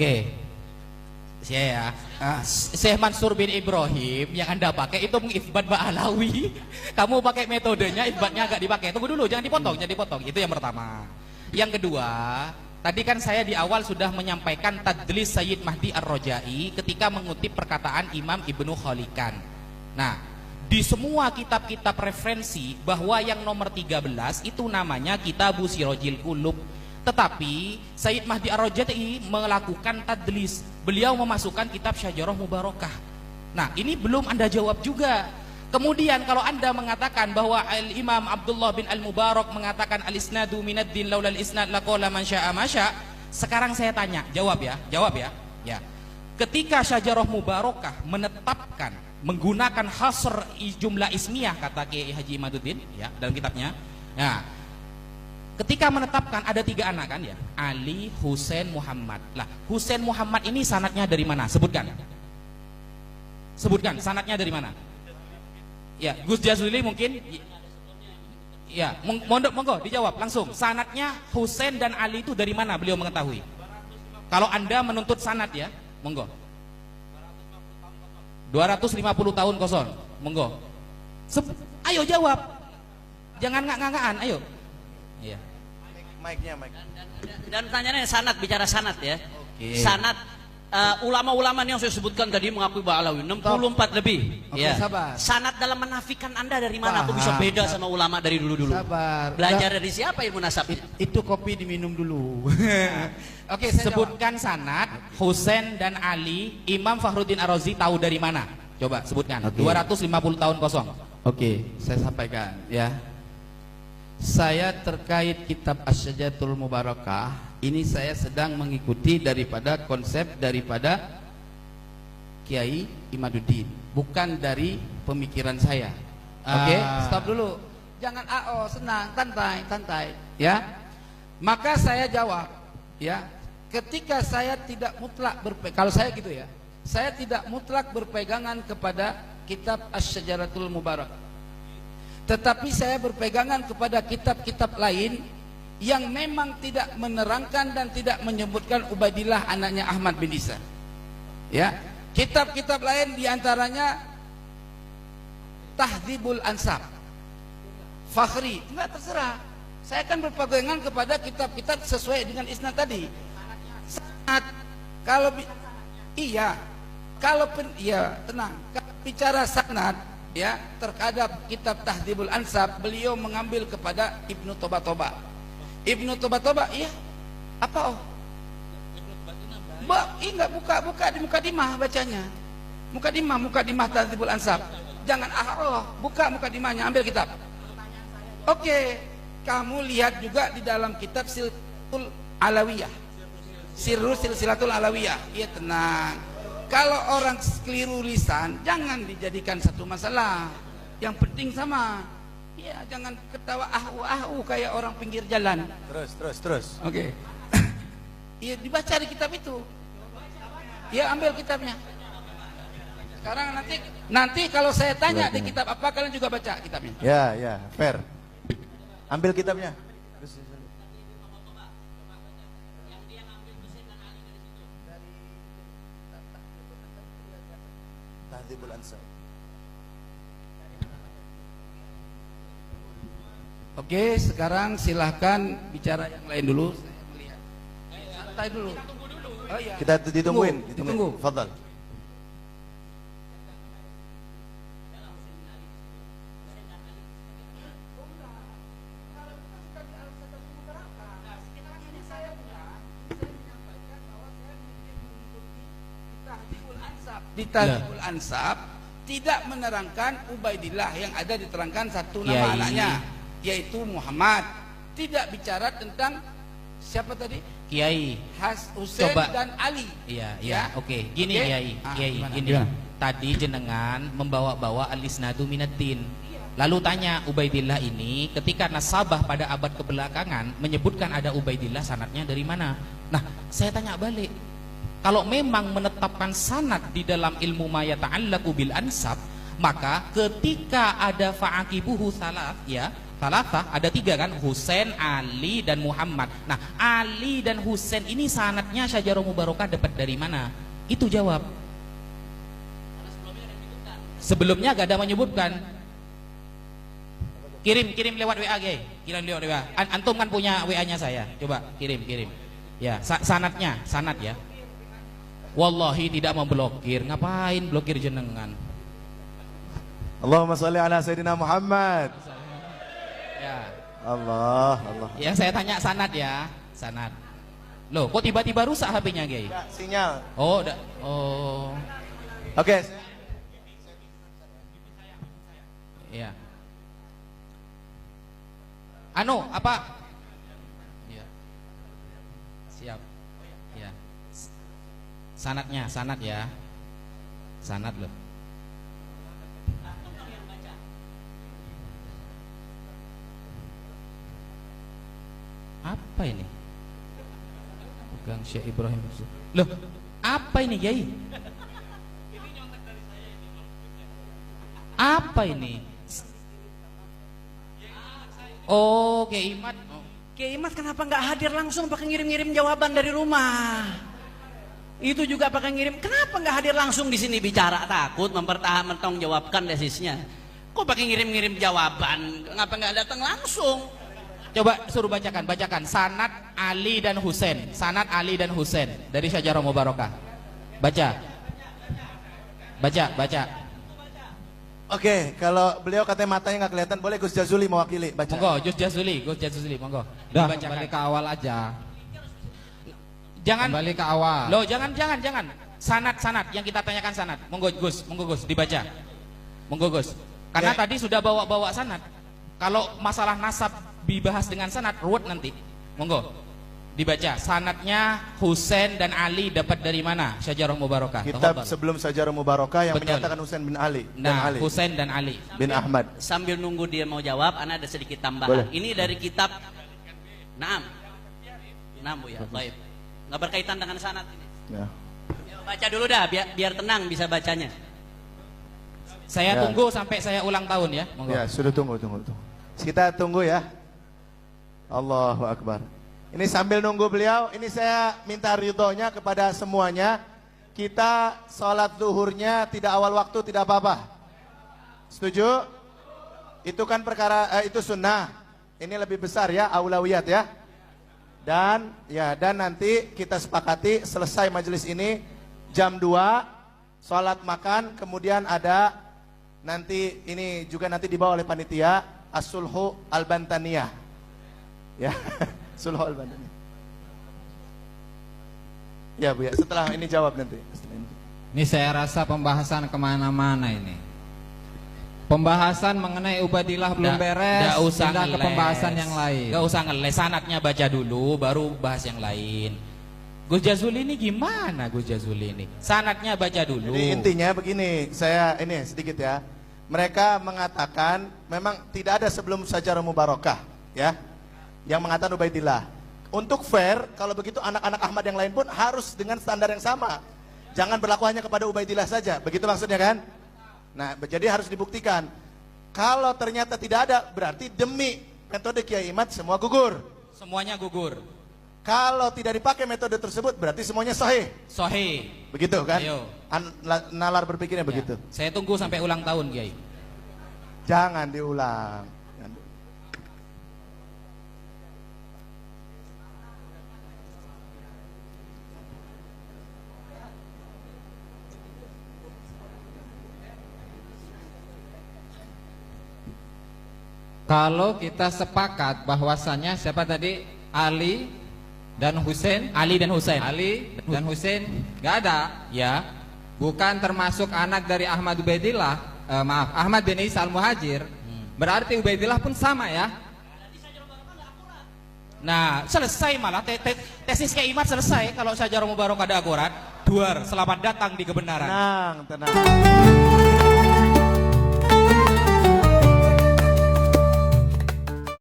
Oke. Saya Syekh Mansur bin Ibrahim yang Anda pakai itu mengisbat Ba'alawi. Kamu pakai metodenya, isbatnya agak dipakai. Tunggu dulu, jangan dipotong. Itu yang pertama. Yang kedua, tadi kan saya di awal sudah menyampaikan tadlis Sayyid Mahdi Ar-Rajai ketika mengutip perkataan Imam Ibnu Khalikan. Nah, di semua kitab-kitab referensi bahwa yang nomor 13 itu namanya Kitabu Sirajil Qulub. Tetapi Sayyid Mahdi Ar-Rajai melakukan tadlis. Beliau memasukkan kitab Syajarah Mubarakah. Nah, ini belum Anda jawab juga. Kemudian kalau Anda mengatakan bahwa Imam Abdullah bin Al-Mubarak mengatakan al-isnadu minad-din laulal isnad laqala man syaa ma syaa. Sekarang saya tanya, jawab ya. Ya. Ketika Syajarah Mubarakah menetapkan menggunakan hasr jumlah ismiyah kata Kiai Haji Imaduddin ya dalam kitabnya. Nah, ketika menetapkan ada 3 anak kan ya, Ali, Husain, Muhammad. Lah, Husain Muhammad ini sanadnya dari mana? Sebutkan sanadnya dari mana? Ya, Gus Jazuli mungkin. Ya, monggo dijawab langsung. Sanadnya Husain dan Ali itu dari mana beliau mengetahui? Kalau Anda menuntut sanad ya, monggo. 250 tahun kosong. Monggo. Ayo jawab. Jangan ngak-ngakan, ayo. Iya. Mic-nya. Dan pertanyaannya sanad, bicara sanad ya. Oke. Sanad ulama-ulama yang saya sebutkan tadi mengakui Ba'alawi 64 lebih. Oke, Ya. sabar. Sanad dalam menafikan Anda dari mana? Aku bisa Paham. beda sama ulama dari dulu-dulu. Sabar. Belajar dari siapa ilmu nasabnya? Itu kopi diminum dulu. Oke, sebutkan sanad Husain dan Ali. Imam Fakhruddin Ar-Razi tahu dari mana? Coba sebutkan. Oke. 250 tahun kosong. Oke, saya sampaikan ya. Saya terkait kitab Asy-Syajaratul Mubarakah ini saya sedang mengikuti daripada konsep daripada Kiai Imaduddin, bukan dari pemikiran saya. Oke, stop dulu. Jangan AO, senang, santai, ya. Maka saya jawab, ya. Ketika saya tidak mutlak kalau saya gitu ya. Saya tidak mutlak berpegangan kepada kitab Asy-Syajaratul Mubarakah. Tetapi saya berpegangan kepada kitab-kitab lain yang memang tidak menerangkan dan tidak menyebutkan Ubaidillah anaknya Ahmad bin Isa. Ya, kitab-kitab lain diantaranya Tahdzibul Ansab, Fakhri, enggak terserah. Saya akan berpegangan kepada kitab-kitab sesuai dengan isnad tadi. Sanad, kalau tenang. Kalau bicara sanad ya terhadap kitab Tahdzibul Ansab, beliau mengambil kepada Ibnu Toba. Ibnu Toba iya apa enggak buka di Mukadimah bacanya. Mukadimah Tahdzibul Ansab. Jangan buka Mukadimahnya, ambil kitab. Oke, kamu lihat juga di dalam kitab Silsilatul Alawiyah. Silsilatul Alawiyah. Iya, tenang. Kalau orang keliru lisan, jangan dijadikan satu masalah. Yang penting sama. Ya, jangan ketawa ahu kayak orang pinggir jalan. Terus. Oke. Iya, dibaca di kitab itu. Ya, ambil kitabnya. Sekarang nanti kalau saya tanya di kitab apa, kalian juga baca kitabnya. Ya, fair. Ambil kitabnya. Tahdzibul Ansab. Oke, sekarang silahkan bicara yang lain dulu. Santai dulu. Oh iya. Kita ditungguin. Ditunggu. Fadhal. Di Tahdzibul Ansab tidak menerangkan Ubaidillah yang ada diterangkan satu nama Kiai. anaknya yaitu Muhammad. Tidak bicara tentang siapa tadi? Kiai. Husain Coba. dan Ali. Iya. Oke. Gini Oke? Kiai, Gimana? gini. Tadi jenengan membawa-bawa al-isnadu minaddin. Lalu tanya Ubaidillah ini ketika nasabah pada abad kebelakangan menyebutkan ada Ubaidillah, sanadnya dari mana? Nah, saya tanya balik. Kalau memang menetapkan sanad di dalam ilmu ma yata'allaqu bil ansab, maka ketika ada fa'aqibuhu salaf ya, Salatah, ada 3 kan? Husain, Ali, dan Muhammad. Nah, Ali dan Husain ini sanadnya Syajarah Mubarakah dapat dari mana? Itu jawab. Sebelumnya gak ada menyebutkan. Kirim lewat WA, Gay. Kirim lewat WA. Antum kan punya WA-nya saya. Coba kirim. Ya, sanadnya, sanad ya. Wallahi tidak memblokir. Ngapain blokir jenengan? Allahumma sholli ala Sayyidina Muhammad. Ya. Allah. Yang saya tanya sanad ya, sanad. Loh, kok tiba-tiba rusak HP-nya, Gay? Ya, sinyal. Oh. Oke. Iya. Anu, apa? Iya. Siap. Iya. Sanadnya, sanad ya. Sanad loh. Apa ini? Pegang Syekh Ibrahim. Loh, apa ini, Kiai? Apa ini? Oh, Kiai Imat. Kiai Mas kenapa nggak hadir langsung pakai ngirim-ngirim jawaban dari rumah? Itu juga pakai ngirim. Kenapa nggak hadir langsung di sini bicara? Takut mempertanggungjawabkan desisnya. Kok pakai ngirim-ngirim jawaban? Kenapa nggak datang langsung? Coba suruh bacakan sanad Ali dan Husain. Sanad Ali dan Husain dari Syajarah Mubarakah. Baca. Oke, kalau beliau katanya matanya nggak kelihatan, boleh Gus Jazuli mewakili baca. Monggo, Gus Jazuli, monggo. Dah, Dibacakan. kembali ke awal aja. Jangan Kembali ke awal. Loh, jangan. Sanad yang kita tanyakan sanad. Monggo Gus, dibaca. Monggo Gus. Karena Ya. tadi sudah bawa sanad. Kalau masalah nasab dibahas dengan sanad ruwet nanti. Monggo. Dibaca. Sanadnya Husain dan Ali dapat dari mana? Syajarah Mubarakah. Kitab Tafadhal. sebelum Syajarah Mubarakah yang Betul. menyatakan Husain bin Ali Nah, dan Ali Husain dan Ali. bin Ahmad. Sambil nunggu dia mau jawab, Ana ada sedikit tambahan. Boleh. Ini dari kitab Naam Bu ya, baik. Nggak berkaitan dengan sanad ini. Ya. Ya, baca dulu dah, biar tenang bisa bacanya. Saya Ya. tunggu sampai saya ulang tahun ya. Monggo. Ya, sudah tunggu. Kita tunggu ya. Allahu Akbar. Ini sambil nunggu beliau, ini saya minta ridhonya kepada semuanya. Kita sholat zuhurnya tidak awal waktu, tidak apa-apa. Setuju? Itu kan perkara, itu sunnah. Ini lebih besar ya, aulawiyat ya. Dan nanti kita sepakati selesai majelis ini jam 2, sholat makan, kemudian ada nanti ini juga nanti dibawa oleh panitia as-sulhu al-bantaniyah. Ya, sulhu al-bantaniyah. Ya Bu ya, setelah ini jawab nanti. Ini saya rasa pembahasan kemana-mana ini. Pembahasan mengenai Ubadillah belum beres, Nggak usah pindah ke ngeles. pembahasan yang lain. Nggak usah ngeles, sanadnya baca dulu, baru bahas yang lain. Gus Jazuli ini gimana Gus Jazuli ini? Sanadnya baca dulu. Jadi intinya begini, saya ini sedikit ya. Mereka mengatakan memang tidak ada sebelum Syajarah Mubarakah ya. Yang mengatakan Ubaidillah. Untuk fair, kalau begitu anak-anak Ahmad yang lain pun harus dengan standar yang sama. Jangan berlaku hanya kepada Ubaidillah saja. Begitu maksudnya kan? Nah, jadi harus dibuktikan. Kalau ternyata tidak ada, berarti demi metode Kiai Imad semua gugur. Semuanya gugur. Kalau tidak dipakai metode tersebut, berarti semuanya sahih. Sahih. Begitu kan? Ayo. Nalar berpikirnya Ya. begitu. Saya tunggu sampai ulang tahun, Kiai. Jangan diulang. Kalau kita sepakat bahwasannya siapa tadi? Ali dan Husain. Ali dan Husain. Ali dan Husain nggak ada. Ya. Bukan termasuk anak dari Ahmad Ubaidillah. Ahmad bin Isa al-Muhajir. Berarti Ubaidillah pun sama ya. Nah, selesai malah tesis Kiai Imad selesai kalau Syajarah Mubarakah ada akurat. Duar, selamat datang di kebenaran. Tenang, tenang.